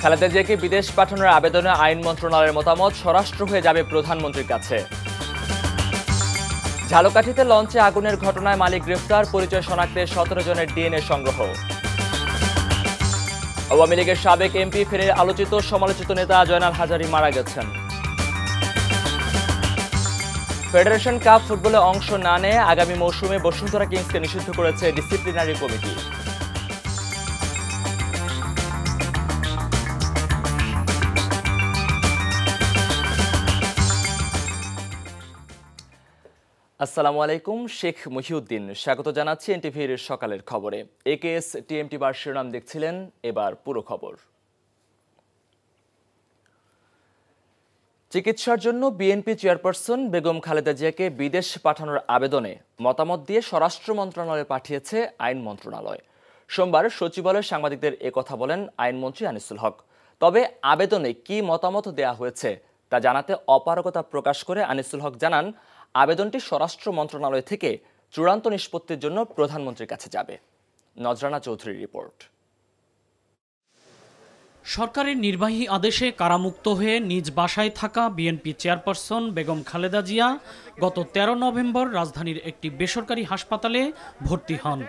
খালেদা জিয়াকে বিদেশ পাঠানোর আবেদনে আইন মন্ত্রণালয়ের মতামত স্বরাষ্ট্র হয়ে যাবে প্রধানমন্ত্রীর কাছে। ঝালকাঠিতে লঞ্চে আগুনের ঘটনায় মালিক গ্রেফতার, পরিচয় শনাক্তে 17 জনের ডিএনএ সংগ্রহ। আওয়ামী লীগের সাবেক এমপি ফেনীর আলোচিত সমালোচিত নেতা জয়নাল হাজারী মারা গেছেন। ফেডারেশন কাপ ফুটবলে অংশ না নিয়ে আগামী মৌসুমে বসুন্ধরা কিংসকে নিষিদ্ধ করেছে ডিসিপ্লিনারি কমিটি। আসসালামু আলাইকুম, শেখ মহিউদ্দিন স্বাগত জানাচ্ছি এনটিভির সকালের খবরে। একেএস টিএমটি বার শিরোনাম দেখছিলেন, এবার পুরো খবর। চিকিৎসার জন্য বিএনপি চেয়ারপারসন বেগম খালেদা জিয়াকে বিদেশ পাঠানোর আবেদনে মতামত দিয়ে স্বরাষ্ট্র মন্ত্রণালয়ে পাঠিয়েছে আইন মন্ত্রণালয়। সোমবার সচিবালয়ে সাংবাদিকদের একথা বলেন আইনমন্ত্রী আনিসুল হক। তবে আবেদনে কি মতামত দেয়া হয়েছে তা জানাতে অপারগতা প্রকাশ করে আনিসুল হক জানান, আবেদনটি স্বরাষ্ট্র মন্ত্রণালয় থেকে চূড়ান্ত নিষ্পত্তির জন্য প্রধানমন্ত্রীর কাছে যাবে। নজরানা চৌধুরীর রিপোর্ট। সরকারের নির্বাহী আদেশে কারামুক্ত হয়ে নিজ বাসায় থাকা বিএনপি চেয়ারপারসন বেগম খালেদা জিয়া গত 13 নভেম্বর রাজধানীর একটি বেসরকারি হাসপাতালে ভর্তি হন।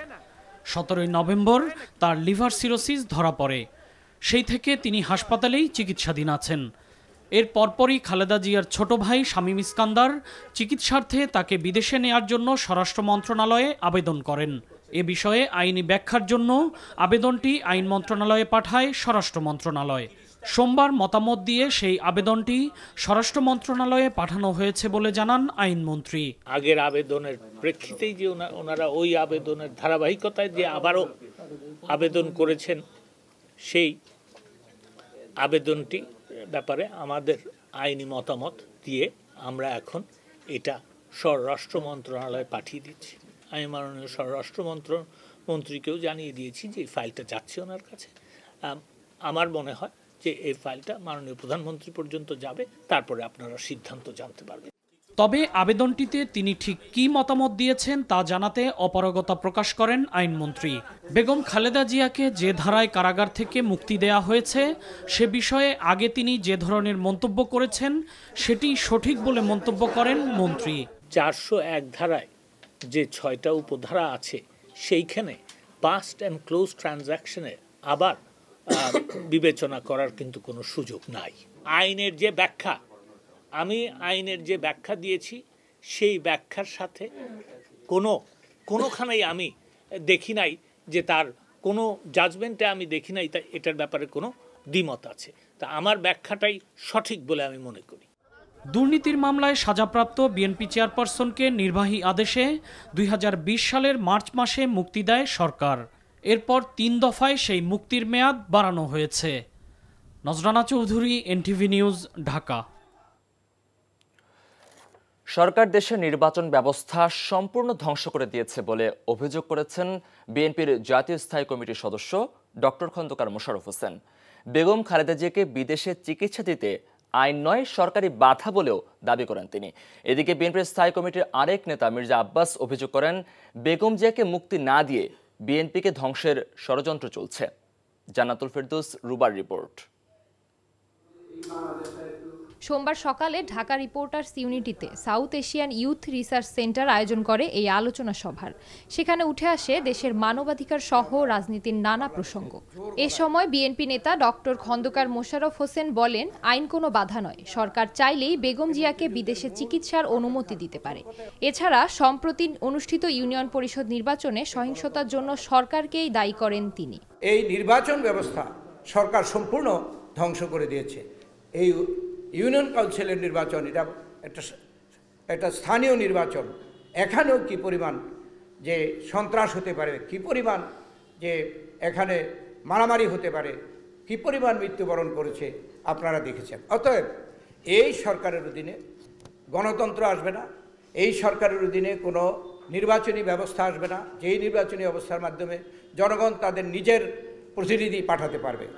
17 নভেম্বর তার লিভার সিরোসিস ধরা পড়ে। সেই থেকে তিনি হাসপাতালেই চিকিৎসাধীন আছেন। এর পরপরই খালেদা জিয়ার ছোট ভাই শামীম ইস্কান্দার চিকিৎসার্থে তাকে বিদেশে নেয়ার জন্য স্বরাষ্ট্র মন্ত্রণালয়ে আবেদন করেন। এ বিষয়ে আইনি ব্যাখ্যার জন্য আবেদনটি আইন মন্ত্রণালয়ে পাঠায় স্বরাষ্ট্র মন্ত্রণালয়। সোমবার মতামত দিয়ে সেই আবেদনটি স্বরাষ্ট্র মন্ত্রণালয়ে পাঠানো হয়েছে বলে জানান আইনমন্ত্রী। আগের আবেদনের প্রেক্ষিতেই যে ওনারা ওই আবেদনের ধারাবাহিকতায় যে আবারও আবেদন করেছেন, সেই আবেদনটি ব্যাপারে আমাদের আইনি মতামত দিয়ে আমরা এখন এটা স্বরাষ্ট্র মন্ত্রণালয়ে পাঠিয়ে দিচ্ছি। আমি মাননীয় স্বরাষ্ট্র মন্ত্রীকেও জানিয়ে দিয়েছি যে এই ফাইলটা যাচ্ছে ওনার কাছে। আমার মনে হয় যে এই ফাইলটা মাননীয় প্রধানমন্ত্রী পর্যন্ত যাবে, তারপরে আপনারা সিদ্ধান্ত জানতে পারবেন। তবে আবেদনটিতে তিনি ঠিক কী মতামত দিয়েছেন তা জানাতে অপারগতা প্রকাশ করেন আইনমন্ত্রী। বেগম খালেদা জিয়াকে যে ধারায় কারাগার থেকে মুক্তি দেয়া হয়েছে সে বিষয়ে আগে তিনি যে ধরনের মন্তব্য করেছেন সেটি সঠিক বলে মন্তব্য করেন মন্ত্রী। 401 ধারায় যে 6টা উপধারা আছে সেইখানে পাস্ট অ্যান্ড ক্লোজ ট্রানজ্যাকশনে আবার বিবেচনা করার কিন্তু কোনো সুযোগ নাই। আইনের যে ব্যাখ্যা, আমি আইনের যে ব্যাখ্যা দিয়েছি সেই ব্যাখ্যার সাথে কোনোখানেই আমি দেখি নাই যে তার কোনো জাজমেন্টে আমি দেখি নাই তা এটার ব্যাপারে কোনো দ্বিমত আছে। তা আমার ব্যাখ্যাটাই সঠিক বলে আমি মনে করি। দুর্নীতির মামলায় সাজাপ্রাপ্ত বিএনপি চেয়ারপারসনকে নির্বাহী আদেশে 2020 সালের মার্চ মাসে মুক্তি দেয় সরকার। এরপর 3 দফায় সেই মুক্তির মেয়াদ বাড়ানো হয়েছে। নজরানা চৌধুরী, এনটিভি নিউজ, ঢাকা। সরকার দেশের নির্বাচন ব্যবস্থা সম্পূর্ণ ধ্বংস করে দিয়েছে বলে অভিযোগ করেছেন বিএনপির জাতীয় স্থায়ী কমিটির সদস্য ডক্টর খন্দকার মোশাররফ হোসেন। বেগম খালেদা জিয়াকে বিদেশে চিকিৎসা দিতে আইন নয়, সরকারি বাধা বলেও দাবি করেন তিনি। এদিকে বিএনপির স্থায়ী কমিটির আরেক নেতা মির্জা আব্বাস অভিযোগ করেন, বেগম জিয়াকে মুক্তি না দিয়ে বিএনপিকে ধ্বংসের ষড়যন্ত্র চলছে। জান্নাতুল ফেরদৌস, রুবার রিপোর্ট। সোমবার সকালে ঢাকা রিপোর্টার্স ইউনিটিতে south Asian youth research centre আয়োজন করে এই আলোচনা সভার। সেখানে উঠে আসে দেশের মানবাধিকার সহ রাজনীতির নানা প্রসঙ্গ। এ সময় বিএনপি নেতা ডক্টর খন্দকার মোশাররফ হোসেন বলেন, আইন কোনো বাধা নয়, সরকার চাইলেই বেগম জিয়াকে বিদেশে চিকিৎসার অনুমতি দিতে পারে। এছাড়া সম্প্রতি অনুষ্ঠিত ইউনিয়ন পরিষদ নির্বাচনে সহিংসতার জন্য সরকারকেই দায়ী করেন তিনি। এই নির্বাচন ব্যবস্থা সরকার সম্পূর্ণ ধ্বংস করে দিয়েছে। এই ইউনিয়ন কাউন্সিলের নির্বাচন, এটা একটা স্থানীয় নির্বাচন, এখানেও কি পরিমাণ যে সন্ত্রাস হতে পারে, কি পরিমাণ যে এখানে মারামারি হতে পারে, কি পরিমাণ মৃত্যুবরণ করেছে আপনারা দেখেছেন। অতএব এই সরকারের অধীনে গণতন্ত্র আসবে না, এই সরকারের অধীনে কোনো নির্বাচনী ব্যবস্থা আসবে না, যেই নির্বাচনী ব্যবস্থার মাধ্যমে জনগণ তাদের নিজের প্রতিনিধি পাঠাতে পারবে।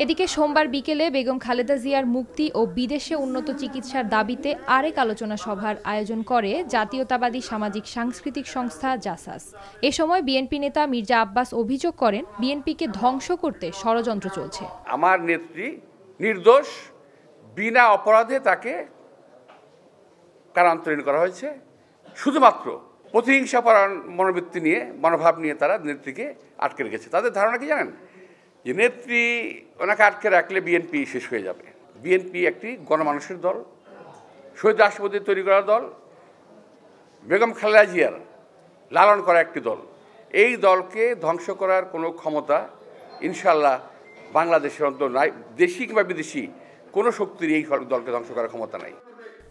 এদিকে সোমবার বিকেলে বেগম খালেদা জিয়ার মুক্তি ও বিদেশে উন্নত চিকিৎসার দাবিতে আরেক আলোচনা সভার আয়োজন করে জাতীয়তাবাদী সামাজিক সাংস্কৃতিক সংস্থা জাসাস। এ সময় বিএনপি নেতা মির্জা আব্বাস অভিযোগ করেন, বিএনপিকে ধ্বংস করতে ষড়যন্ত্র চলছে। আমার নেত্রী নির্দোষ, বিনা অপরাধে তাকে কারান্তরীণ করা হয়েছে। শুধুমাত্র প্রতিহিংসাপরায়ণ মনোভাব নিয়ে তারা নেত্রীকে আটকে রেখেছে। তাদের ধারণা কি জানেন, যে নেত্রী ওনাকে আটকে রাখলে বিএনপি শেষ হয়ে যাবে। বিএনপি একটি গণমানুষের দল, শহীদ রাষ্ট্রপতি তৈরি করা দল, বেগম খালেদা জিয়ার লালন করা একটি দল। এই দলকে ধ্বংস করার কোনো ক্ষমতা ইনশাল্লাহ বাংলাদেশের অন্তর নাই। দেশি কিংবা বিদেশি কোনো শক্তির এই দলকে ধ্বংস করার ক্ষমতা নাই।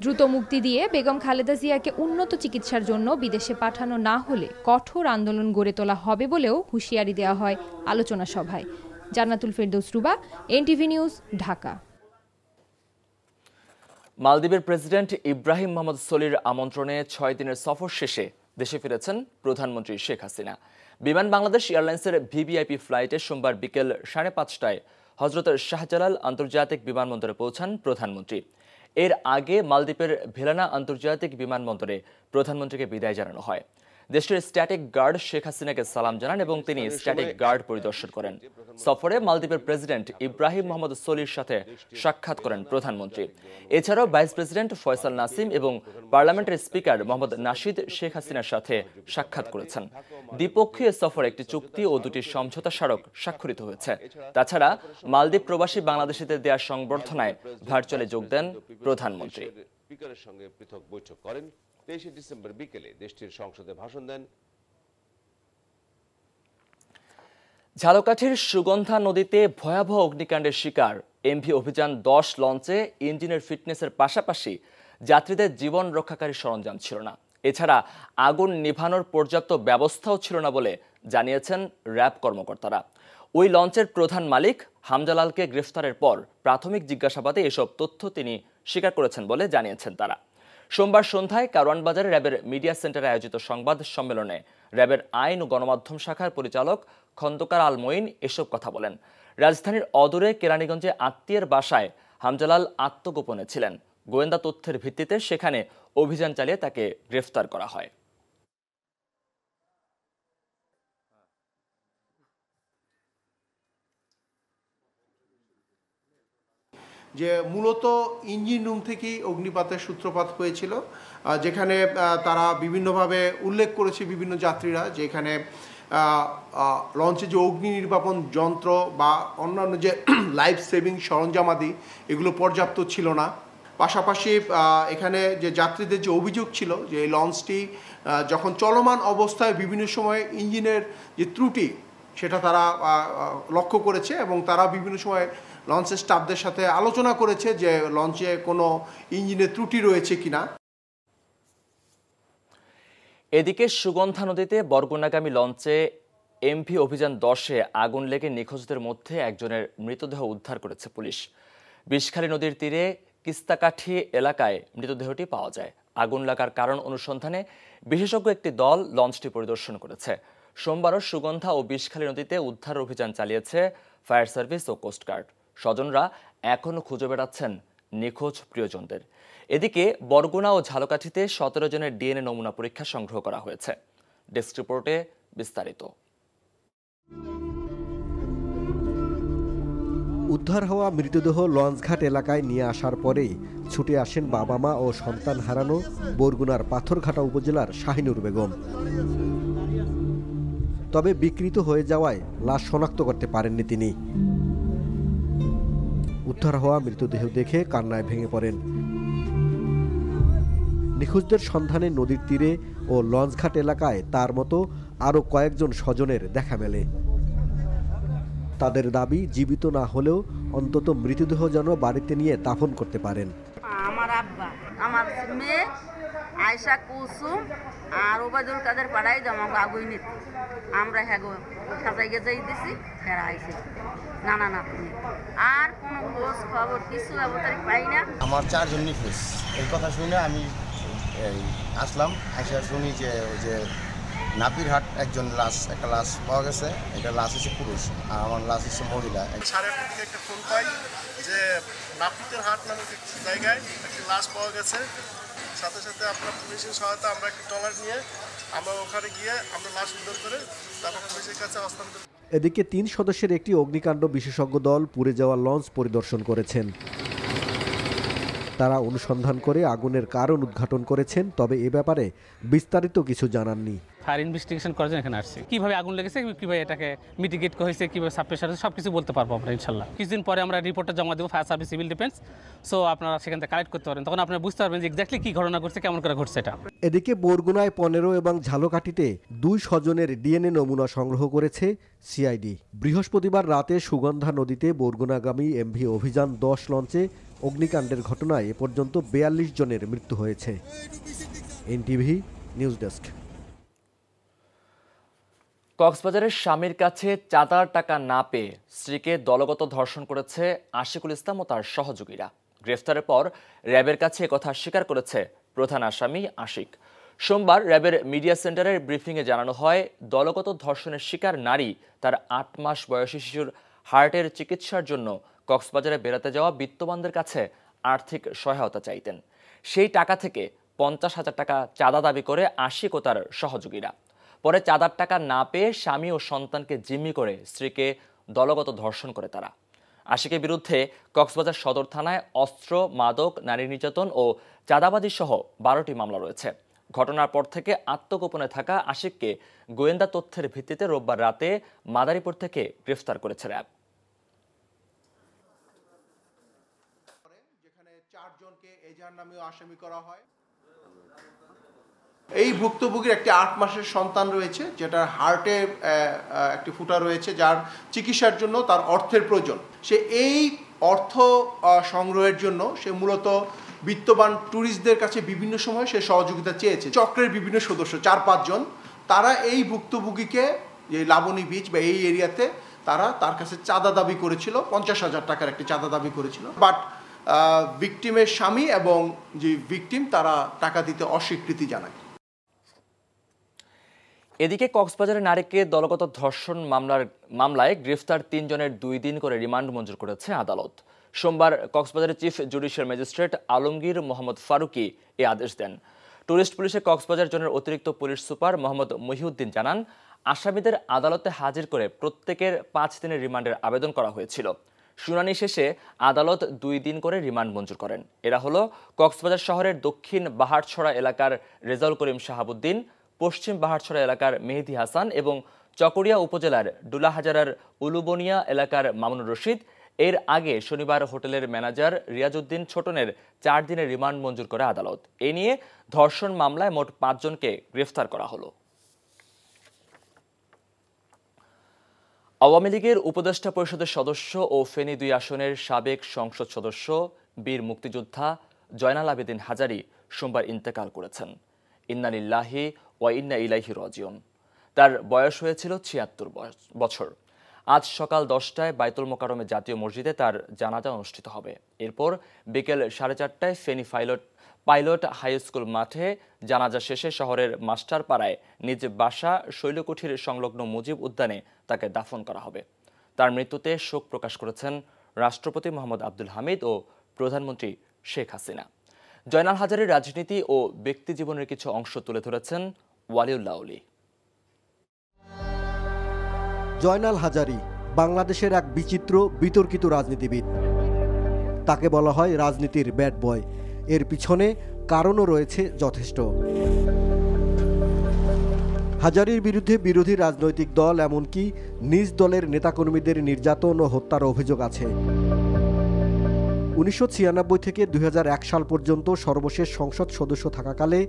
দ্রুত মুক্তি দিয়ে বেগম খালেদা জিয়াকে উন্নত চিকিৎসার জন্য বিদেশে পাঠানো না হলে কঠোর আন্দোলন গড়ে তোলা হবে বলেও হুঁশিয়ারি দেওয়া হয় আলোচনা সভায়। Jannatul Ferdous Ruba, NTV news, Dhaka. মালদ্বীপের প্রেসিডেন্ট ইব্রাহিম মোহাম্মদ সোলির আমন্ত্রণে 6 দিনের সফর শেষে দেশে ফিরেছেন প্রধানমন্ত্রী শেখ হাসিনা। বিমান বাংলাদেশ এয়ারলাইন্সের ভিভিআইপি ফ্লাইটে সোমবার বিকেল 5:30টায় হজরত শাহজালাল আন্তর্জাতিক বিমানবন্দরে পৌঁছান প্রধানমন্ত্রী। এর আগে মালদ্বীপের ভেলানা আন্তর্জাতিক বিমানবন্দরে প্রধানমন্ত্রীকে বিদায় জানানো হয়। দেশটির স্ট্যাটিক গার্ড শেখ হাসিনাকে সালাম জানান এবং তিনি স্ট্যাটিক গার্ড পরিদর্শন করেন। সফরে মালদ্বীপের প্রেসিডেন্ট ইব্রাহিম মোহাম্মদ সোলির সাথে সাক্ষাৎ করেন প্রধানমন্ত্রী। এছাড়াও ভাইস প্রেসিডেন্ট ফয়সাল নাসিম এবং পার্লামেন্টের স্পিকার মোহাম্মদ নাশিদ শেখ হাসিনার সাথে সাক্ষাৎ করেছেন। দ্বিপক্ষীয় সফরে একটি চুক্তি ও 2টি সমঝোতা স্মারক স্বাক্ষরিত হয়েছে। তাছাড়া মালদ্বীপ প্রবাসী বাংলাদেশিদের দেওয়া সংবর্ধনায় ভার্চুয়ালি যোগ দেন প্রধানমন্ত্রী। স্পিকারের সঙ্গে পৃথক বৈঠক করেন। 23 ডিসেম্বর বিকেলে দেশটির সংসদে ভাষণ দেন। ঝালকাঠির সুগন্ধা নদীতে ভয়াবহ অগ্নিকাণ্ডের শিকার এমভি অভিযান 10 লঞ্চে ইঞ্জিনের ফিটনেসের পাশাপাশি যাত্রীদের জীবন রক্ষাকারী সরঞ্জাম ছিল না। এছাড়া আগুন নিভানোর পর্যাপ্ত ব্যবস্থাও ছিল না বলে জানিয়েছেন র্যাব কর্মকর্তারা। ওই লঞ্চের প্রধান মালিক হামজালালকে গ্রেফতারের পর প্রাথমিক জিজ্ঞাসাবাদে এসব তথ্য তিনি স্বীকার করেছেন বলে জানিয়েছেন তারা। সোমবার সন্ধ্যায় কারওয়ান বাজারে র্যাবের মিডিয়া সেন্টারে আয়োজিত সংবাদ সম্মেলনে র্যাবের আইন ও গণমাধ্যম শাখার পরিচালক খন্দকার আল মঈন এসব কথা বলেন। রাজধানীর অদূরে কেরানীগঞ্জে আত্মীয়ের বাসায় হামজালাল আত্মগোপনে ছিলেন। গোয়েন্দা তথ্যের ভিত্তিতে সেখানে অভিযান চালিয়ে তাকে গ্রেফতার করা হয়। যে মূলত ইঞ্জিন রুম থেকেই অগ্নিপাতের সূত্রপাত হয়েছিল, যেখানে তারা বিভিন্নভাবে উল্লেখ করেছে বিভিন্ন যাত্রীরা যে এখানে লঞ্চে যে অগ্নি নির্বাপন যন্ত্র বা অন্যান্য যে লাইফ সেভিং সরঞ্জামাদি এগুলো পর্যাপ্ত ছিল না। পাশাপাশি এখানে যে যাত্রীদের যে অভিযোগ ছিল যে এই লঞ্চটি যখন চলমান অবস্থায় বিভিন্ন সময় ইঞ্জিনের যে ত্রুটি সেটা তারা লক্ষ্য করেছে এবং তারা বিভিন্ন সময় লঞ্চের স্টাফদের সাথে আলোচনা করেছে যে লঞ্চে কোনো ইঞ্জিনের ত্রুটি রয়েছে কিনা। এদিকে সুগন্ধা নদীতে বরগুনাগামী লঞ্চে এমভি অভিযান 10-এ আগুন লেগে নিখোঁজদের মধ্যে একজনের মৃতদেহ উদ্ধার করেছে পুলিশ। বিষখালী নদীর তীরে কিস্তাকাঠি এলাকায় মৃতদেহটি পাওয়া যায়। আগুন লাগার কারণ অনুসন্ধানে বিশেষজ্ঞ একটি দল লঞ্চটি পরিদর্শন করেছে। সোমবারও সুগন্ধা ও বিষখালী নদীতে উদ্ধার অভিযান চালিয়েছে ফায়ার সার্ভিস ও কোস্টগার্ড। স্বজনরা এখনও খুঁজে বেড়াচ্ছেন নিখোঁজ প্রিয়জনদের। এদিকে বরগুনা ও ঝালকাঠিতে 17 জনের ডিএনএ নমুনা পরীক্ষা সংগ্রহ করা হয়েছে। ডেস্ক রিপোর্টে বিস্তারিত। উদ্ধার হওয়া মৃতদেহ লঞ্চঘাট এলাকায় নিয়ে আসার পরেই ছুটে আসেন বাবা মা ও সন্তান হারানো বরগুনার পাথরঘাটা উপজেলার শাহিনুর বেগম। তবে বিকৃত হয়ে যাওয়ায় লাশ শনাক্ত করতে পারেননি তিনি। উদ্ধার হওয়া মৃতদেহ দেখে কান্নায় ভেঙে পড়েন। নিখোঁজদের সন্ধানে নদীর তীরে ও লঞ্চঘাট এলাকায় তার মতো আরও কয়েকজন স্বজনের দেখা মেলে। তাদের দাবি জীবিত না হলেও অন্তত মৃতদেহ যেন বাড়িতে নিয়ে দাফন করতে পারেন। আমার আব্বা, আমার মেয়ে আয়শা কুসুম আর ওবায়দুল কাদের পাড়াই জমা আগুই নিতে আমরা হ্যাঁ সাজাই গেজাই দিছি ফেরা আইসে নানা নাতনি আর কোনো খোঁজ খবর কিছু অবতারিক পাই না। আমার 4 জন নিখোঁজ। এই কথা শুনে আমি আসলাম, আইসা শুনি যে ওই যে নাপিরহাট একজন একটা লাশ পাওয়া গেছে, এটা লাশ হচ্ছে পুরুষ আর আমার লাশ হচ্ছে মহিলা। 8:30 দিকে একটা ফোন পাই যে নাপিতের হাট নামক একটি জায়গায় একটি লাশ পাওয়া গেছে। সাথে সাথে আপনার পুলিশের সহায়তা আমরা একটি ট্রলার নিয়ে আমরা ওখানে গিয়ে আমরা লাশ উদ্ধার করে তারপর পুলিশের কাছে হস্তান্তর। এদিকে 3 সদস্যের একটি অগ্নিকাণ্ড বিশেষজ্ঞ দল পুড়ে যাওয়া লঞ্চ পরিদর্শন করেছেন। তারা অনুসন্ধান করে আগুনের কারণ উদ্ঘাটন করেছেন, তবে এ ব্যাপারে বিস্তারিত কিছু জানাননি। ফায়ার ইনভেস্টিগেশন করার জন্য এখানে আসছে, কিভাবে আগুন লেগেছে, কিভাবে এটাকে মিটিগেট হয়েছে, কিভাবে সাবপ্রেশার হয়েছে সবকিছু বলতে পারবো আমরা ইনশাল্লাহ। কিছুদিন পরে আমরা রিপোর্টটা জমা দেবো fire service civil defence, so আপনারা সেখান থেকে কালেক্ট করতে পারবেন, তখন আপনারা বুঝতে পারবেন যে এক্স্যাক্টলি কি ঘটনা ঘটছে, কেমন করে ঘটছে এটা। এদিকে বরগুনায় 15 এবং ঝালকাঠিতে 2 স্বজনের ডিএনএ নমুনা সংগ্রহ করেছে সিআইডি। বৃহস্পতিবার রাতে সুগন্ধা নদীতে বরগুনাগামী এমভি অভিযান 10 লঞ্চে অগ্নিকাণ্ডের ঘটনায় এ পর্যন্ত 42 জনের মৃত্যু হয়েছে। NTV news desk. কক্সবাজারের স্বামীর কাছে চাঁদার টাকা না পেয়ে স্ত্রীকে দলগত ধর্ষণ করেছে আশিকুল ইসলাম ও তার সহযোগীরা। গ্রেফতারের পর র্যাবের কাছে একথা স্বীকার করেছে প্রধান আসামি আশিক। সোমবার র্যাবের মিডিয়া সেন্টারের ব্রিফিংয়ে জানানো হয়, দলগত ধর্ষণের শিকার নারী তার 8 মাস বয়সী শিশুর হার্টের চিকিৎসার জন্য কক্সবাজারে বেড়াতে যাওয়া বিত্তবানদের কাছে আর্থিক সহায়তা চাইতেন। সেই টাকা থেকে 50,000 টাকা চাঁদা দাবি করে আশিক ও তার সহযোগীরা। পরে চাঁদার টাকা না পেয়ে স্বামী ও সন্তানকে জিম্মি করে স্ত্রীকে দলগত ধর্ষণ করে তারা। আশিকের বিরুদ্ধে কক্সবাজার সদর থানায় অস্ত্র, মাদক, নারী নির্যাতন ও চাঁদাবাজি সহ 12টি মামলা রয়েছে। ঘটনার পর থেকে আত্মগোপনে থাকা আশিককে গোয়েন্দা তথ্যের ভিত্তিতে রোববার রাতে মাদারীপুর থেকে গ্রেফতার করেছে র্যাব। যেখানে 4 জনকে এজাহার নামেও আসামি করা হয়। এই ভুক্তভোগীর একটি 8 মাসের সন্তান রয়েছে, যেটার হার্টে একটি ফুটা রয়েছে, যার চিকিৎসার জন্য তার অর্থের প্রয়োজন। সে এই অর্থ সংগ্রহের জন্য সে মূলত বিত্তবান ট্যুরিস্টদের কাছে বিভিন্ন সময় সে সহযোগিতা চেয়েছে। চক্রের বিভিন্ন সদস্য 4-5 জন, তারা এই ভুক্তভোগীকে যে লাবণী বিচ বা এই এরিয়াতে তারা তার কাছে চাঁদা দাবি করেছিল, 50,000 টাকার একটি চাঁদা দাবি করেছিল। বাট ভিকটিমের স্বামী এবং যে ভিকটিম তারা টাকা দিতে অস্বীকৃতি জানায়। এদিকে কক্সবাজারের নারীকে দলগত ধর্ষণ মামলায় গ্রেফতার 3 জনের 2 দিন করে রিমান্ড মঞ্জুর করেছে আদালত। সোমবার কক্সবাজারের chief judicial magistrate Alamgir Mohammad Faruki এই আদেশ দেন। টুরিস্ট পুলিশে কক্সবাজার জোনের অতিরিক্ত পুলিশ সুপার মোহাম্মদ মহিউদ্দিন জানান, আসামিদের আদালতে হাজির করে প্রত্যেকের 5 দিনের রিমান্ডের আবেদন করা হয়েছিল। শুনানি শেষে আদালত 2 দিন করে রিমান্ড মঞ্জুর করেন। এরা হলো কক্সবাজার শহরের দক্ষিণ বাহারছড়া এলাকার রেজাউল করিম শাহাবুদ্দিন, পশ্চিম বাহারছড়া এলাকার মেহেদি হাসান এবং চকরিয়া উপজেলার ডুলাহাজারার উলুবনিয়া এলাকার মামুনুর রশিদ। এর আগে শনিবার হোটেলের ম্যানেজার রিয়াজউদ্দিন ছোটনের 4 দিনের রিমান্ড মঞ্জুর করে আদালত। এ নিয়ে ধর্ষণ মামলায় মোট 5 জনকে গ্রেফতার করা হলো। আওয়ামী লীগের উপদেষ্টা পরিষদের সদস্য ও ফেনী 2 আসনের সাবেক সংসদ সদস্য বীর মুক্তিযোদ্ধা জয়নাল আবেদিন হাজারী সোমবার ইন্তেকাল করেছেন। ইন্না লিল্লাহি ওয়া ইন্না ইলাইহি রাজিউন। তার বয়স হয়েছিল 76 বছর। আজ সকাল 10টায় বাইতুল মোকাররমে জাতীয় মসজিদে তার জানাজা অনুষ্ঠিত হবে। এরপর বিকেল 4:30টায় ফেনী পাইলট হাই স্কুল মাঠে জানাজা শেষে শহরের মাস্টারপাড়ায় নিজ বাসা শৈলকুঠির সংলগ্ন মুজিব উদ্যানে তাকে দাফন করা হবে। তার মৃত্যুতে শোক প্রকাশ করেছেন রাষ্ট্রপতি মোহাম্মদ আব্দুল হামিদ ও প্রধানমন্ত্রী শেখ হাসিনা। জয়নাল হাজারীর রাজনীতি ও ব্যক্তি জীবনের কিছু অংশ তুলে ধরেছেন ওয়ালিউল্লাহ আলী। জয়নাল হাজারী বাংলাদেশের এক বিচিত্র বিতর্কিত রাজনীতিবিদ। তাকে বলা হয় রাজনীতির ব্যাড বয়। এর পিছনে কারণও রয়েছে যথেষ্ট। হাজারীর বিরুদ্ধে বিরোধী রাজনৈতিক দল এমনকি নিজ দলের নেতাকর্মীদের নির্যাতন ও হত্যার অভিযোগ আছে। 1996 থেকে 2001 সাল পর্যন্ত সর্বশেষ সংসদ সদস্য থাকাকালে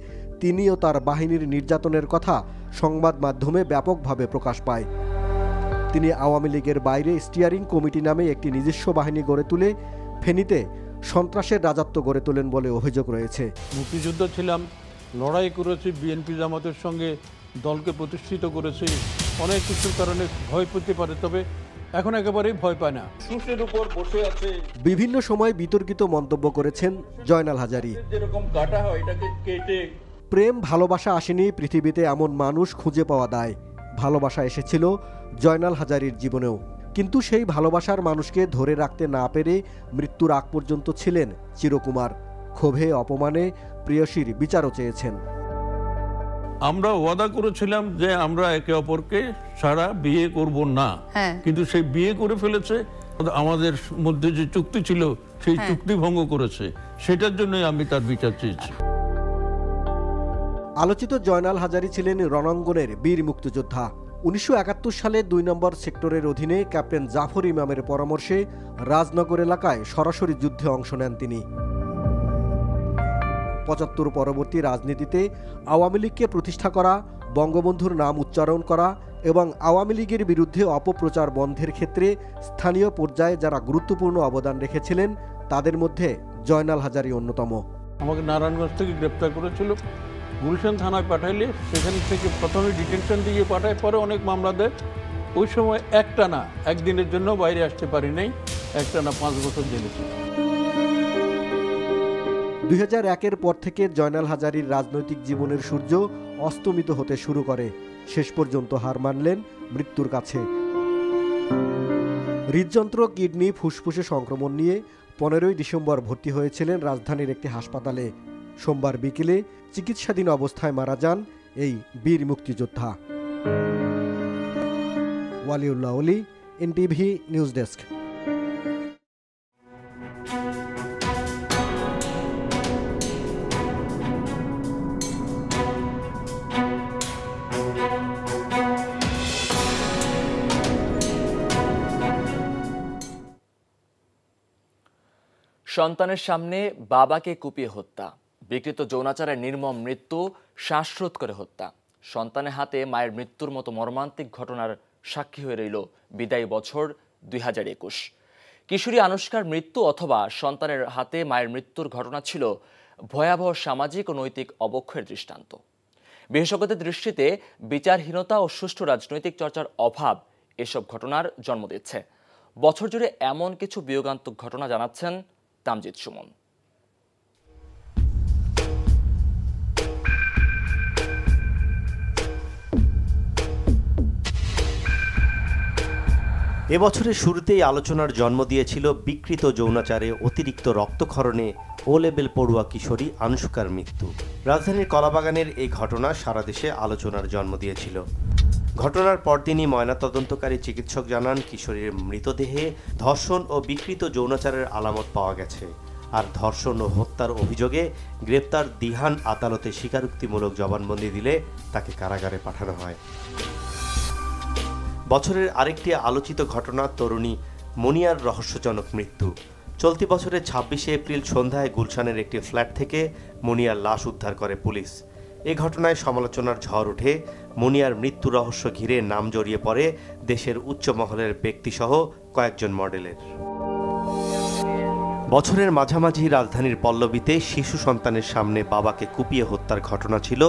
তিনি ও তার বাহিনীর নির্যাতনের কথা সংবাদ মাধ্যমে ব্যাপকভাবে প্রকাশ পায়। তিনি আওয়ামী লীগের বাইরে স্টিয়ারিং কমিটি নামে একটি নিজস্ব বাহিনী গড়ে তুলে ফেনীতে সন্ত্রাসের রাজত্ব গড়ে তোলেন বলে অভিযোগ রয়েছে। মুক্তিযুদ্ধ ছিলাম, লড়াই করেছি, বিএনপি জামাতের সঙ্গে দলকে প্রতিষ্ঠিত করেছি। অনেক কিছুর কারণে ভয় পেতে পারে, তবে এখন একেবারেই ভয় পায় না। সুসের উপর বসে আছে। বিভিন্ন সময় বিতর্কিত মন্তব্য করেছেন জয়নাল হাজারী। যেরকম কাটা হয় এটাকে কেটে প্রেম ভালোবাসা আসেনি পৃথিবীতে এমন মানুষ খুঁজে পাওয়া দায়। ভালোবাসা এসেছিল জয়নাল হাজারীর জীবনেও, কিন্তু সেই ভালোবাসার মানুষকে ধরে রাখতে না পেরে মৃত্যুর আগ পর্যন্ত ছিলেন চিরকুমার। ক্ষোভে অপমানে প্রেয়সীর বিচারও চেয়েছেন। আমরা ওয়াদা করেছিলাম যে আমরা একে অপরকে ছাড়া বিয়ে করব না, কিন্তু সেই বিয়ে করে ফেলেছে। আমাদের মধ্যে যে চুক্তি ছিল সেই চুক্তি ভঙ্গ করেছে, সেটার জন্য আমি তার বিচার চেয়েছি। আলোচিত জয়নাল হাজারী ছিলেন রণাঙ্গনের বীর মুক্তিযোদ্ধা। 1971 সালে 2 নম্বর সেক্টরের অধীনে ক্যাপ্টেন জাফর ইমামের পরামর্শে রাজনগর এলাকায় সরাসরি যুদ্ধে অংশ নেন তিনি। 75 পরবর্তী রাজনীতিতে আওয়ামী লীগকে প্রতিষ্ঠা করা, বঙ্গবন্ধুর নাম উচ্চারণ করা এবং আওয়ামী লীগের বিরুদ্ধে অপপ্রচার বন্ধের ক্ষেত্রে স্থানীয় পর্যায়ে যারা গুরুত্বপূর্ণ অবদান রেখেছিলেন তাদের মধ্যে জয়নাল হাজারী অন্যতম। আমাকে নারায়ণগঞ্জ থেকে গ্রেপ্তার করেছিল, গুলশান থানায় পাঠাইলে সেখান থেকে প্রথমে ডিটেনশন দিয়ে পাঠায়, পরে অনেক মামলা দেয়। ওই সময় একটানা একদিনের জন্য বাইরে আসতে পারি নাই, একটানা 5 বছর জেলে ছিল। 2001-এর পর থেকে জয়নাল হাজারীর রাজনৈতিক জীবনের সূর্য অস্তমিত হতে শুরু করে। শেষ পর্যন্ত হার মানলেন মৃত্যুর কাছে। হৃদযন্ত্র, কিডনি, ফুসফুসে সংক্রমণ নিয়ে 15ই ডিসেম্বর ভর্তি হয়েছিলেন রাজধানীর একটি হাসপাতালে। সোমবার বিকেলে চিকিৎসাধীন অবস্থায় মারা যান এই বীর মুক্তিযোদ্ধা। ওয়ালিউল্লাহ অলি, এনটিভি নিউজ ডেস্ক। সন্তানের সামনে বাবাকে কুপিয়ে হত্যা, বিকৃত যৌনাচারের নির্মম মৃত্যু, শ্বাসরোধ করে হত্যা। সন্তানের হাতে মায়ের মৃত্যুর মতো মর্মান্তিক ঘটনার সাক্ষী হয়ে রইল বিদায়ী বছর 2021। কিশোরী আনুষ্কার মৃত্যু অথবা সন্তানের হাতে মায়ের মৃত্যুর ঘটনা ছিল ভয়াবহ সামাজিক ও নৈতিক অবক্ষয়ের দৃষ্টান্ত। বিশেষজ্ঞদের দৃষ্টিতে বিচারহীনতা ও সুষ্ঠু রাজনৈতিক চর্চার অভাব এসব ঘটনার জন্ম দিচ্ছে। বছর জুড়ে এমন কিছু বিয়োগান্তক ঘটনা জানাচ্ছেন তামজিদ সুমন। এবছরের শুরুতেই আলোচনার জন্ম দিয়েছিল বিকৃত যৌনাচারে অতিরিক্ত রক্তক্ষরণে ও লেভেল পড়ুয়া কিশোরী আনুষ্কার মৃত্যু। রাজধানীর কলাবাগানের এই ঘটনা সারা দেশে আলোচনার জন্ম দিয়েছিল। ঘটনার পরদিনই ময়নাতদন্তকারী চিকিৎসক জানান কিশোরীর মৃতদেহে ধর্ষণ ও বিকৃত যৌনাচারের আলামত পাওয়া গেছে। আর ধর্ষণ ও হত্যার অভিযোগে গ্রেপ্তার দিহান আদালতে স্বীকারোক্তিমূলক জবানবন্দি দিলে তাকে কারাগারে পাঠানো হয়। বছরের আরেকটি আলোচিত ঘটনা তরুণী মুনিয়ার রহস্যজনক মৃত্যু। চলতি বছরের 26শে এপ্রিল সন্ধ্যায় গুলশানের একটি ফ্ল্যাট থেকে মুনিয়ার লাশ উদ্ধার করে পুলিশ। এ ঘটনায় সমালোচনার ঝড় ওঠে। মুনিয়ার মৃত্যু রহস্য ঘিরে নাম জড়িয়ে পড়ে দেশের উচ্চ মহলের ব্যক্তিসহ কয়েকজন মডেলের। বছরের মাঝামাঝি রাজধানীর পল্লবীতে শিশু সন্তানের সামনে বাবাকে কুপিয়ে হত্যার ঘটনা ছিল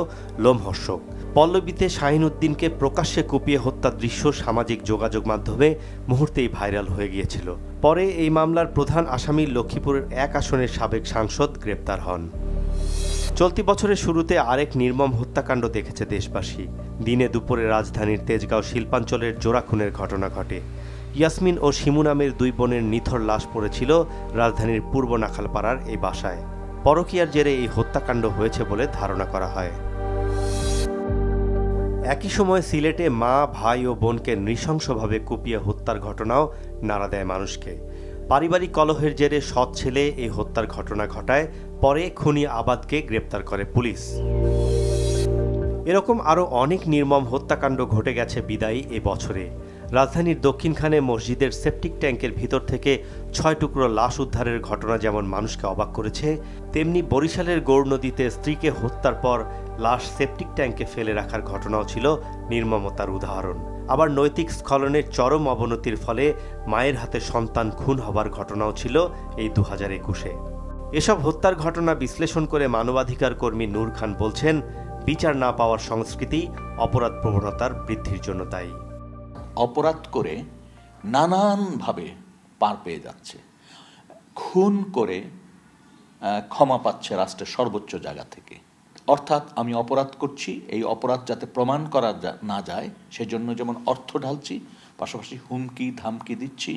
লোমহর্ষক। পল্লবীতে শাহিন উদ্দিনকে প্রকাশ্যে কুপিয়ে হত্যার দৃশ্য সামাজিক যোগাযোগ মাধ্যমে মুহূর্তেই ভাইরাল হয়ে গিয়েছিল। পরে এই মামলার প্রধান আসামি লক্ষ্মীপুরের 1 আসনের সাবেক সাংসদ গ্রেপ্তার হন। চলতি বছরের শুরুতে আরেক নির্মম হত্যাকাণ্ড দেখেছে দেশবাসী। দিনে দুপুরে রাজধানীর তেজগাঁও শিল্পাঞ্চলের জোড়া খুনের ঘটনা ঘটে। ইয়াসমিন ও শিমু নামের 2 বোনের নিথর লাশ পড়েছিল রাজধানীর পূর্ব নাখালপাড়ার এই বাসায়। পরকীয়ার জেরে এই হত্যাকাণ্ড হয়েছে বলে ধারণা করা হয়। একই সময় সিলেটে মা, ভাই ও বোনকে নৃশংসভাবে কুপিয়ে হত্যার ঘটনাও নাড়া দেয় মানুষকে। পারিবারিক কলহের জেরে সৎ ছেলে এই হত্যার ঘটনা ঘটায়, পরে খুনি আবাদকে গ্রেপ্তার করে পুলিশ। এরকম আরও অনেক নির্মম হত্যাকাণ্ড ঘটে গেছে বিদায়ী এ বছরে। রাজধানীর দক্ষিণখানে মসজিদের সেপটিক ট্যাঙ্কের ভিতর থেকে 6 টুকরো লাশ উদ্ধারের ঘটনা যেমন মানুষকে অবাক করেছে, তেমনি বরিশালের গৌর নদীতে স্ত্রীকে হত্যার পর লাশ সেপটিক ট্যাঙ্কে ফেলে রাখার ঘটনাও ছিল নির্মমতার উদাহরণ। আবার নৈতিক স্খলনের চরম অবনতির ফলে মায়ের হাতে সন্তান খুন হবার ঘটনাও ছিল এই 2021-এ। এসব হত্যার ঘটনা বিশ্লেষণ করে মানবাধিকার কর্মী নূর খান বলছেন, বিচার না পাওয়ার সংস্কৃতি অপরাধ প্রবণতার বৃদ্ধির জন্য দায়ী। অপরাধ করে নানানভাবে পার পেয়ে যাচ্ছে, খুন করে ক্ষমা পাচ্ছে রাষ্ট্রের সর্বোচ্চ জায়গা থেকে। অর্থাৎ আমি অপরাধ করছি, এই অপরাধ যাতে প্রমাণ করা না যায় সেজন্য যেমন অর্থ ঢালছি, পাশাপাশি হুমকি ধামকি দিচ্ছি,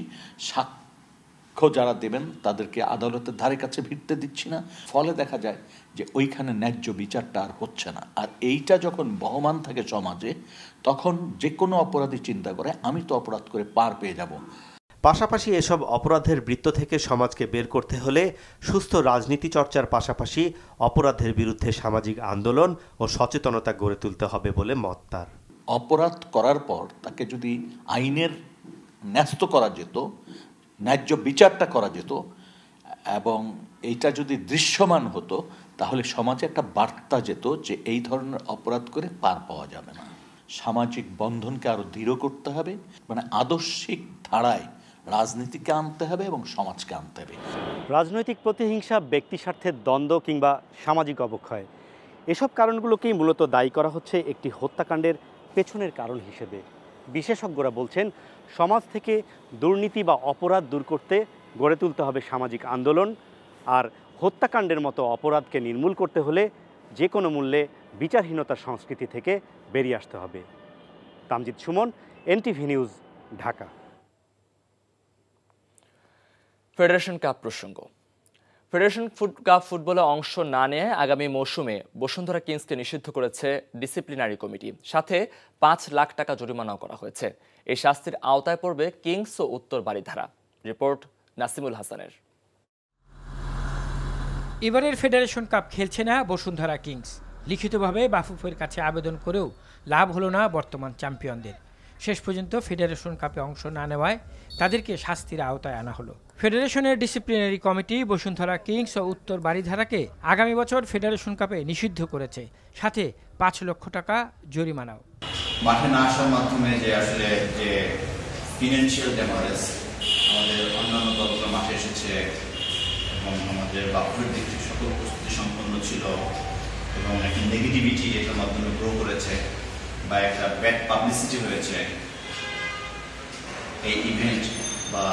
সাক্ষ্য যারা দেবেন তাদেরকে আদালতের ধারে কাছে ভিড়তে দিচ্ছি না। ফলে দেখা যায় যে ওইখানে ন্যায্য বিচারটা আর হচ্ছে না। আর এইটা যখন বহমান থাকে সমাজে, তখন যে কোনো অপরাধী চিন্তা করে আমি তো অপরাধ করে পার পেয়ে যাব। পাশাপাশি এসব অপরাধের বৃত্ত থেকে সমাজকে বের করতে হলে সুস্থ রাজনীতি চর্চার পাশাপাশি অপরাধের বিরুদ্ধে সামাজিক আন্দোলন ও সচেতনতা গড়ে তুলতে হবে বলে মত তার। অপরাধ করার পর তাকে যদি আইনের ন্যস্ত করা যেত, ন্যায্য বিচারটা করা যেত এবং এইটা যদি দৃশ্যমান হতো, তাহলে সমাজে একটা বার্তা যেত যে এই ধরনের অপরাধ করে পার পাওয়া যাবে না। সামাজিক বন্ধনকে আরো দৃঢ় করতে হবে, মানে আদর্শিক ধারায় রাজনীতিকে আনতে হবে এবং সমাজকে আনতে হবে। রাজনৈতিক প্রতিহিংসা, ব্যক্তি স্বার্থের দ্বন্দ্ব কিংবা সামাজিক অবক্ষয়, এসব কারণগুলোকেই মূলত দায়ী করা হচ্ছে একটি হত্যাকাণ্ডের পেছনের কারণ হিসেবে। বিশেষজ্ঞরা বলছেন, সমাজ থেকে দুর্নীতি বা অপরাধ দূর করতে গড়ে তুলতে হবে সামাজিক আন্দোলন, আর হত্যাকাণ্ডের মতো অপরাধকে নির্মূল করতে হলে যে কোনো মূল্যে বিচারহীনতার সংস্কৃতি থেকে বেরিয়ে আসতে হবে। Tamjid Suman, NTV news, Dhaka. Federation cup প্রসঙ্গ। ফেডারেশন কাপ ফুটবলে অংশ না নিয়ে আগামী মৌসুমে বসুন্ধরা কিংসকে নিষিদ্ধ করেছে ডিসিপ্লিনারি কমিটি, সাথে ৫ লাখ টাকা জরিমানাও করা হয়েছে। এই শাস্তির আওতায় পড়বে কিংস ও উত্তর বারিধারা। রিপোর্ট নাসিমুল হাসানের। এবারের ফেডারেশন কাপ খেলছে না বসুন্ধরা কিংস। লিখিতভাবে বাফুফের কাছে আবেদন করেও লাভ হলো না বর্তমান চ্যাম্পিয়নদের। শেষ পর্যন্ত ফেডারেশন কাপে অংশ না নেওয়ায় তাদেরকে শাস্তির আওতায় আনা হলো। ফেডারেশনের ডিসিপ্লিনারি কমিটি বসুন্ধরা কিংস ও উত্তর বারিধারাকে আগামী বছর ফেডারেশন কাপে নিষিদ্ধ করেছে, সাথে ৫ লক্ষ টাকা জরিমানাও। মাঠে না আসার মাধ্যমে যে আসলে যে ফিনান্সিয়াল ড্যামেজ, আমাদের অন্যান্য দলগুলো মাঠে এসেছে এবং আমাদের বাফুফের দিক থেকে সকল প্রস্তুতি সম্পন্ন ছিল এবং একটা নেগেটিভিটি এটার মাধ্যমে গ্রো করেছে বা একটা ব্যাড পাবলিসিটি হয়েছে এই ইভেন্ট বা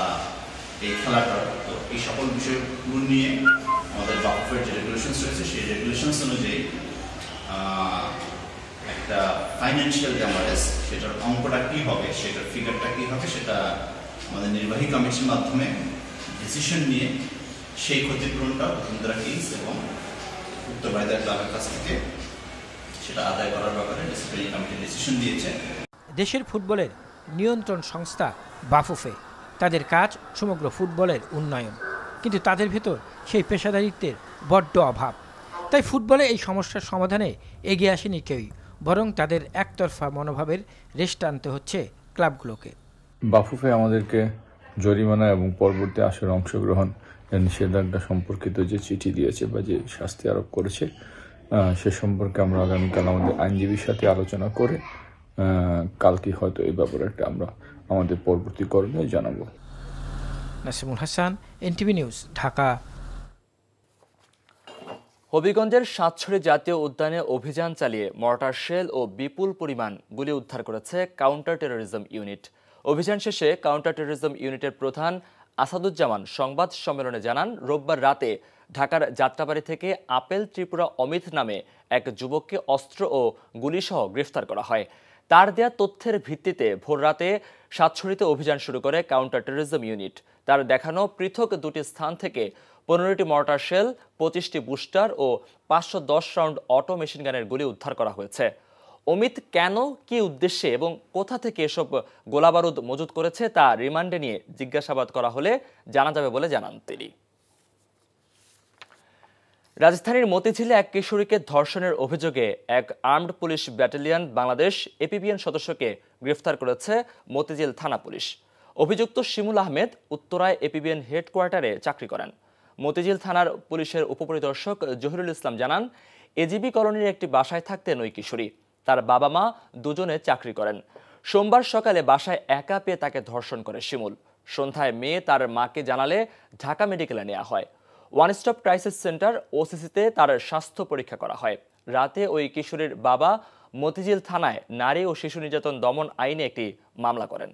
এই খেলাটার। তো এই সকল বিষয়গুলো নিয়ে আমাদের বাফুফের যে রেগুলেশনস রয়েছে সেই রেগুলেশনস অনুযায়ী একটা ফাইন্যান্সিয়াল ড্যামেজ, সেটার অঙ্কটা কী হবে, সেটার ফিগারটা কী হবে, সেটা আমাদের নির্বাহী কমিটির মাধ্যমে ডিসিশন নিয়ে সেই ক্ষতিপূরণটা বসুন্ধরা কিংস এবং উত্তর বারিধারা ক্লাবের কাছ থেকে সেটা আদায় করার ব্যাপারে ডিসিপ্লিনারি কমিটি ডিসিশন দিয়েছে। দেশের ফুটবলের নিয়ন্ত্রণ সংস্থা বাফুফে, তাদের কাজ সমগ্র ফুটবলের উন্নয়ন, কিন্তু তাদের ভেতর সেই পেশাদারিত্বের বড্ড অভাব। তাই ফুটবলে এই সমস্যার সমাধানে এগিয়ে আসেনি কেউই, বরং তাদের একতরফা মনোভাবের রেশ টানতে হচ্ছে ক্লাবগুলোকে। বাফুফে আমাদেরকে জরিমানা এবং পরবর্তী আসরে অংশগ্রহণ নিষেধাজ্ঞা সম্পর্কিত যে চিঠি দিয়েছে বা যে শাস্তি আরোপ করেছে, সে সম্পর্কে আমরা আগামীকাল আমাদের আইনজীবীর সাথে আলোচনা করে কালকে হয়তো এই ব্যাপারে একটা আমরা আমাদের পরবর্তী করণীয় জানাবো। Nasimul Hasan, NTV news, Dhaka. হবিগঞ্জের সাতছড়ি জাতীয় উদ্যানে অভিযান চালিয়ে মর্টার শেল ও বিপুল পরিমাণ গুলি উদ্ধার করেছে কাউন্টার টেরোরিজম ইউনিট। অভিযান শেষে কাউন্টার টেরোরিজম ইউনিটের প্রধান আসাদুজ্জামান সংবাদ সম্মেলনে জানান, রোববার রাতে ঢাকার যাত্রাবাড়ি থেকে আপেল ত্রিপুরা অমিত নামে এক যুবককে অস্ত্র ও গুলিসহ গ্রেফতার করা হয়। তার দেয়া তথ্যের ভিত্তিতে ভোররাতে সাতছড়িতে অভিযান শুরু করে কাউন্টার টেরোরিজম ইউনিট। তার দেখানো পৃথক 2টি স্থান থেকে 15টি মর্টার শেল, 25টি বুস্টার ও 510 রাউন্ড অটো মেশিন গানের গুলি উদ্ধার করা হয়েছে। অমিত কেন, কি উদ্দেশ্যে এবং কোথা থেকে এসব গোলাবারুদ মজুত করেছে তা রিমান্ডে নিয়ে জিজ্ঞাসাবাদ করা হলে জানা যাবে বলে জানান তিনি। রাজধানীর মতিঝিলে এক কিশোরীকে ধর্ষণের অভিযোগে এক armed police battalion Bangladesh APBN সদস্যকে গ্রেফতার করেছে মতিঝিল থানা পুলিশ। অভিযুক্ত শিমুল আহমেদ উত্তরায় এপিবিএন হেডকোয়ার্টারে চাকরি করেন। মতিঝিল থানার পুলিশের উপপরিদর্শক জহিরুল ইসলাম জানান, এজিবি কলোনির একটি বাসায় থাকতেন ওই কিশোরী। তার বাবা মা দুজনে চাকরি করেন। সোমবার সকালে বাসায় একা পেয়ে তাকে ধর্ষণ করে শিমুল। সন্ধ্যায় মেয়ে তার মাকে জানালে ঢাকা মেডিকেলে নেওয়া হয়। ওয়ান স্টপ ক্রাইসিস সেন্টার ওসিসিতে তার স্বাস্থ্য পরীক্ষা করা হয়। রাতে ওই কিশোরীর বাবা মতিঝিল থানায় নারী ও শিশু নির্যাতন দমন আইনে একটি মামলা করেন।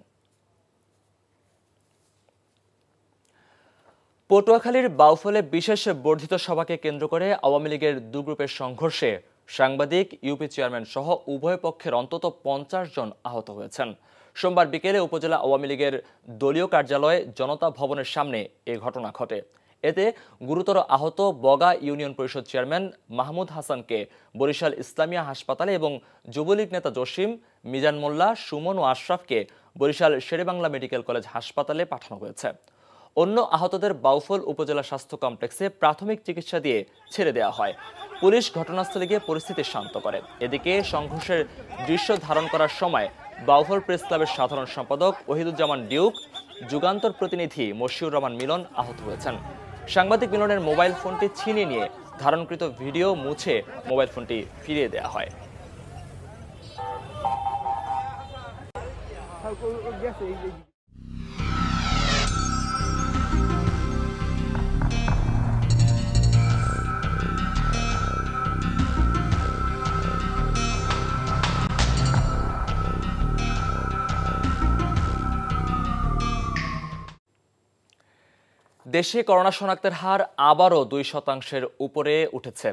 পটুয়াখালীর বাউফলে বিশেষ বর্ধিত সভাকে কেন্দ্র করে আওয়ামী লীগের 2 গ্রুপের সংঘর্ষে সাংবাদিক, ইউপি চেয়ারম্যান সহ উভয় পক্ষের অন্তত 50 জন আহত হয়েছেন। সোমবার বিকেলে উপজেলা আওয়ামী লীগের দলীয় কার্যালয়ে জনতা ভবনের সামনে এ ঘটনা ঘটে। এতে গুরুতর আহত বগা ইউনিয়ন পরিষদ চেয়ারম্যান মাহমুদ হাসানকে বরিশাল ইসলামিয়া হাসপাতালে এবং যুবলীগ নেতা জসিম, মিজান মোল্লা, সুমন ও আশরাফকে বরিশাল শেরেবাংলা মেডিকেল কলেজ হাসপাতালে পাঠানো হয়েছে। অন্য আহতদের বাউফল উপজেলা স্বাস্থ্য কমপ্লেক্সে প্রাথমিক চিকিৎসা দিয়ে ছেড়ে দেওয়া হয়। পুলিশ ঘটনাস্থলে গিয়ে পরিস্থিতি শান্ত করে। এদিকে সংঘর্ষের দৃশ্য ধারণ করার সময় বাউফল প্রেস ক্লাবের সাধারণ সম্পাদক ওহিদুজ্জামান ডিউক, যুগান্তর প্রতিনিধি মশিউর রহমান মিলন আহত হয়েছেন। সাংবাদিক মিলনের মোবাইল ফোনটি ছিনিয়ে নিয়ে ধারণকৃত ভিডিও মুছে মোবাইল ফোনটি ফিরিয়ে দেওয়া হয়। দেশে করোনা শনাক্তের হার আবারও 2% উপরে উঠেছে,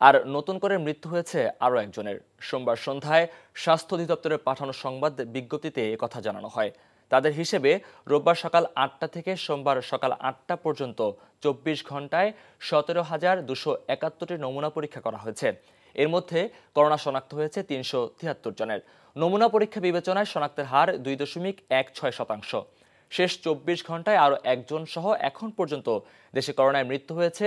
আর নতুন করে মৃত্যু হয়েছে আরও একজনের। সোমবার সন্ধ্যায় স্বাস্থ্য অধিদপ্তরের পাঠানো সংবাদ বিজ্ঞপ্তিতে একথা জানানো হয়। তাদের হিসেবে রোববার সকাল 8টা থেকে সোমবার সকাল 8টা পর্যন্ত 24 ঘন্টায় 17,271টি নমুনা পরীক্ষা করা হয়েছে। এর মধ্যে করোনা শনাক্ত হয়েছে 373 জনের। নমুনা পরীক্ষা বিবেচনায় শনাক্তের হার 2.16%। শেষ 24 ঘন্টায় আরও একজন সহ এখন পর্যন্ত দেশে করোনায় মৃত্যু হয়েছে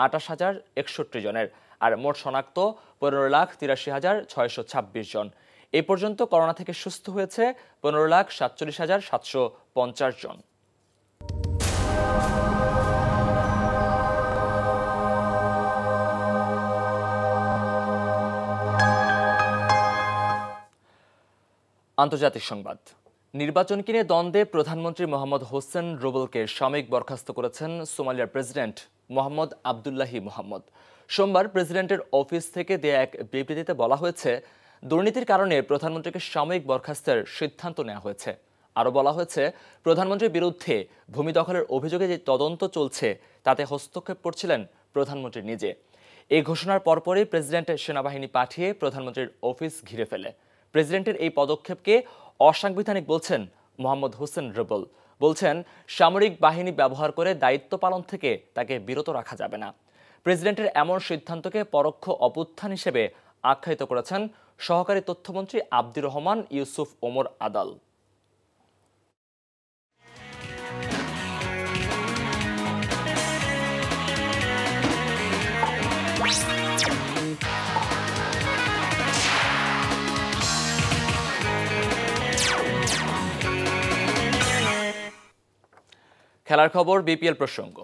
28,061 জনের, আর মোট শনাক্ত 15,83,626 জন। এ পর্যন্ত করোনা থেকে সুস্থ হয়েছে 15,47,750 জন। আন্তর্জাতিক সংবাদ। নির্বাচনকে নিয়ে দ্বন্দ্বে প্রধানমন্ত্রী মোহাম্মদ হোসেন রুবেলকে সাময়িক বরখাস্ত করেছেন সোমালিয়ার প্রেসিডেন্ট মোহাম্মদ আবদুল্লাহি মোহাম্মদ। সোমবার প্রেসিডেন্টের অফিস থেকে দেয়া এক বিবৃতিতে বলা হয়েছে, দুর্নীতির কারণে প্রধানমন্ত্রীকে সাময়িক বরখাস্তের সিদ্ধান্ত নেওয়া হয়েছে। আরও বলা হয়েছে, প্রধানমন্ত্রীর বিরুদ্ধে ভূমি দখলের অভিযোগে যে তদন্ত চলছে তাতে হস্তক্ষেপ করছিলেন প্রধানমন্ত্রী নিজে। এই ঘোষণার পরপরই প্রেসিডেন্ট সেনাবাহিনী পাঠিয়ে প্রধানমন্ত্রীর অফিস ঘিরে ফেলে। প্রেসিডেন্টের এই পদক্ষেপকে অসাংবিধানিক বলছেন মোহাম্মদ হোসেন রুবেল। বলছেন, সামরিক বাহিনী ব্যবহার করে দায়িত্ব পালন থেকে তাকে বিরত রাখা যাবে না। প্রেসিডেন্টের এমন সিদ্ধান্তকে পরোক্ষ অভ্যুত্থান হিসেবে আখ্যায়িত করেছেন সহকারী তথ্যমন্ত্রী আব্দুর রহমান ইউসুফ ওমর আদাল। খেলার খবর, বিপিএল প্রসঙ্গ।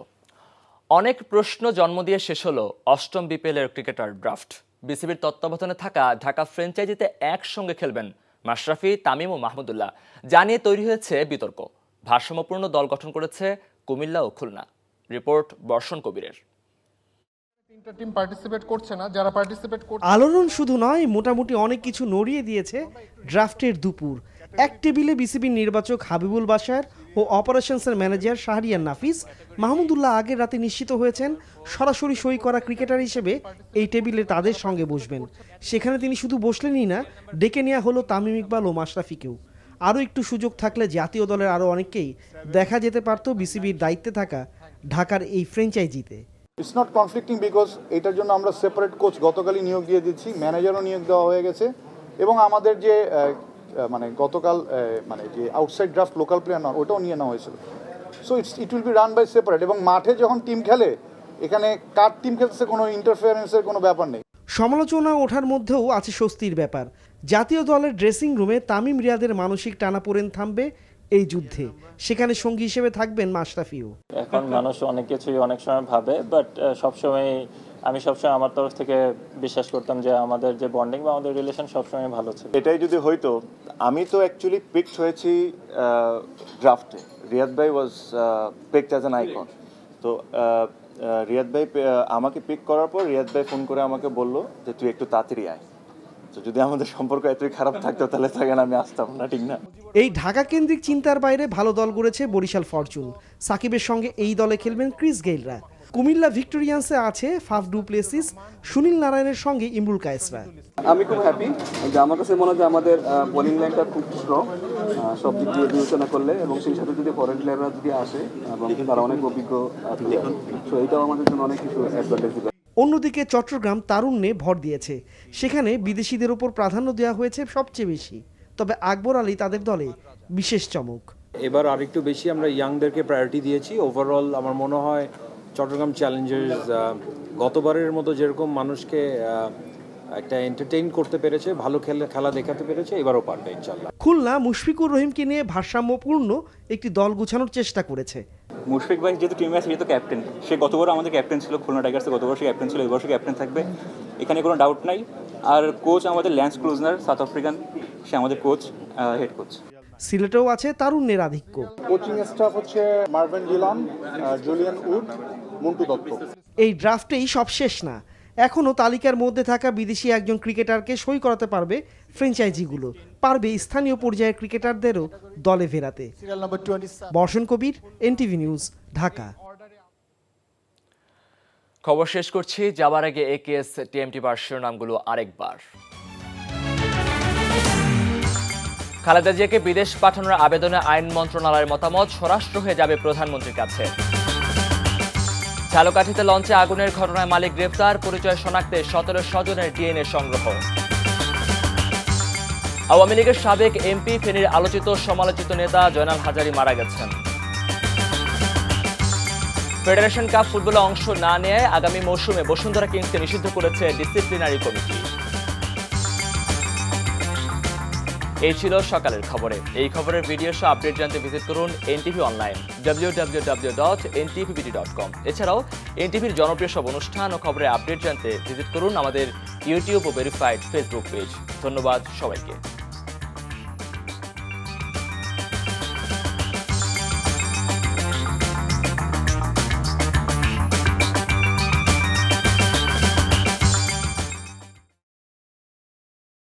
অনেক প্রশ্ন জন্ম দিয়ে শেষ হলো 8ম বিপিএলের ক্রিকেটার ড্রাফট। বিসিবির তত্ত্বাবধানে থাকা ঢাকা ফ্র্যাঞ্চাইজিতে একসঙ্গে খেলবেন মাশরাফি, তামিম ও মাহমুদুল্লাহ। জানিয়ে তৈরি হয়েছে বিতর্ক। ভারসাম্যপূর্ণ দল গঠন করেছে কুমিল্লা ও খুলনা। রিপোর্ট বর্ষণ কবিরের। আলোড়ন শুধু নয়, মোটামুটি অনেক কিছু নড়িয়ে দিয়েছে ড্রাফটের দুপুর। এক টেবিলে বিসিবির নির্বাচক হাবিবুল বাশার ও অপারেশনসের ম্যানেজার শাহরিয়ার নাফিস। মাহমুদুল্লাহ আগের রাতে নিশ্চিত হয়েছেন সরাসরি সই করা ক্রিকেটার হিসেবে এই টেবিলে তাদের সঙ্গে বসবেন। সেখানে তিনি শুধু বসলেনই না, ডেকে নেওয়া হলো তামিম ইকবাল ও মাশরাফিকেও। আরও একটু সুযোগ থাকলে জাতীয় দলের আরও অনেককেই দেখা যেতে পারত বিসিবির দায়িত্বে থাকা ঢাকার এই ফ্র্যাঞ্চাইজিতে। ইটস নট কনফ্লিক্টিং বিকজ এটার জন্য আমরা সেপারেট কোচ গতকালই নিয়োগ দিয়ে দিচ্ছি, ম্যানেজারও নিয়োগ দেওয়া হয়ে গেছে, এবং আমাদের যে মানে গতকাল মানে যে আউটসাইড ড্রাফট লোকাল প্লেয়ার না, ওটাও নিয়ে নেওয়া হয়েছিল। So it will be run by separate. এবং মাঠে যখন টিম খেলে, এখানে কার টিম খেলতেছে কোনো ইন্টারফারেন্সের কোনো ব্যাপার নেই। সমালোচনা ওঠার মধ্যেও আছে স্বস্তির ব্যাপার। জাতীয় দলের ড্রেসিং রুমে তামিম রিয়াদের মানসিক টানাপোড়েন থামবে এই যুদ্ধে। সেখানে সঙ্গী হিসেবে থাকবেন মাশরাফিও। এখন মানুষ অনেক কিছুই অনেক সময় ভাবে, বাট আমি সবসময় আমার তরফ থেকে বিশ্বাস করতাম যে আমাদের যে বন্ডিং বা আমাদের রিলেশন সবসময় ভালো ছিল। এটাই যদি হইতো, আমি তো অ্যাকচুয়ালি পিকড হয়েছি ড্রাফটে। রিয়াদ ভাই ওয়াজ পিকড অ্যাজ অ্যান আইকন। তো রিয়াদ ভাই আমাকে পিক করার পর রিয়াদ ভাই ফোন করে আমাকে বললো যে তুই একটু তাড়াতাড়ি আয়। তো যদি আমাদের সম্পর্ক এতই খারাপ থাকতো তাহলে তখন আমি আসতাম না, ঠিক না? এই ঢাকা কেন্দ্রিক চিন্তার বাইরে ভালো দল গড়েছে বরিশাল ফরচুন। সাকিবের সঙ্গে এই দলে খেলবেন ক্রিস গেইলরা। কুমিল্লা ভিক্টোরিয়ান্সে আছে ফাফ ডু প্লেসিস, সুনীল নারায়ণের সঙ্গে ইমরুল কায়েসরা। আমি খুব হ্যাপি যে আমার কাছে মনে হয় যে আমাদের বোলিং লাইনটা খুব স্ট্রং সব দিক দিয়ে বিবেচনা করলে, এবং সেই সাথে যদি ফরেন প্লেয়াররা যদি আসে এবং তারা অনেক অভিজ্ঞ প্লেয়ার, তো এটাও আমাদের জন্য অনেক কিছু অ্যাডভান্টেজ দিবে। অন্যদিকে চট্টগ্রাম তারুণ্যে ভর দিয়েছে, সেখানে বিদেশিদের উপর প্রাধান্য দেওয়া হয়েছে সবচেয়ে বেশি। তবে আকবর আলী তাদের দলে বিশেষ চমক। এবার আরেকটু বেশি আমরা ইয়াংদেরকে প্রায়োরিটি দিয়েছি। ওভারঅল আমার মনে হয় চট্টগ্রাম চ্যালেঞ্জার্স গতবারের মতো যেরকম মানুষকে একটা এন্টারটেইন করতে পেরেছে, ভালো খেলা দেখাতে পেরেছে, এবারও পারবে ইনশাআল্লাহ। খুলনা মুশফিকুর রহিমকে নিয়ে ভারসাম্যপূর্ণ একটি দল গুছানোর চেষ্টা করেছে। মুশফিক ভাই যেহেতু টিমে আছে, যেহেতু ক্যাপ্টেন, সে গতবার আমাদের ক্যাপ্টেন ছিল খুলনা টাইগার্সে, গতবার সে ক্যাপ্টেন ছিল, এবার সে ক্যাপ্টেন থাকবে, এখানে কোনো ডাউট নাই। আর কোচ আমাদের ল্যান্স ক্লুজনার, সাউথ আফ্রিকান, সে আমাদের কোচ, হেড কোচ। সিলেটেও আছে তারুণ্যের আধিক্য। কোচিং স্টাফ হচ্ছে Marvin Gillan, Julian would, Montu Dutta. এই ড্রাফটেই সব শেষ না, এখনও তালিকার মধ্যে থাকা বিদেশি একজন ক্রিকেটারকে সই করাতে পারবে ফ্র্যাঞ্চাইজিগুলো, পারবে স্থানীয় পর্যায়ের ক্রিকেটারদেরও দলে ফেরাতে। বর্ষণ কবির, এনটিভি নিউজ, ঢাকা। খবর শেষ করছি, যাবার আগে একেএস টিএমটি শিরোনামগুলো আরেকবার। খালেদা জিয়াকে বিদেশ পাঠানোর আবেদনে আইন মন্ত্রণালয়ের মতামত, স্বরাষ্ট্র হয়ে যাবে প্রধানমন্ত্রীর কাছে। ঝালকাঠিতে লঞ্চে আগুনের ঘটনায় মালিক গ্রেফতার, পরিচয় শনাক্তে 17 স্বজনের ডিএনএ সংগ্রহ। আওয়ামী লীগের সাবেক এমপি, ফেনীর আলোচিত সমালোচিত নেতা জয়নাল হাজারী মারা গেছেন। ফেডারেশন কাপ ফুটবলে অংশ না নেয় আগামী মৌসুমে বসুন্ধরা কিংসকে নিষিদ্ধ করেছে ডিসিপ্লিনারি কমিটি। এই ছিল সকালের খবরে। এই খবরের ভিডিও সহ আপডেট জানতে ভিজিট করুন এনটিভি অনলাইন www.ntvbd.com। এছাড়াও এনটিভির জনপ্রিয় সব অনুষ্ঠান ও খবরের আপডেট জানতে ভিজিট করুন আমাদের ইউটিউব ও ভেরিফাইড ফেসবুক পেজ। ধন্যবাদ সবাইকে।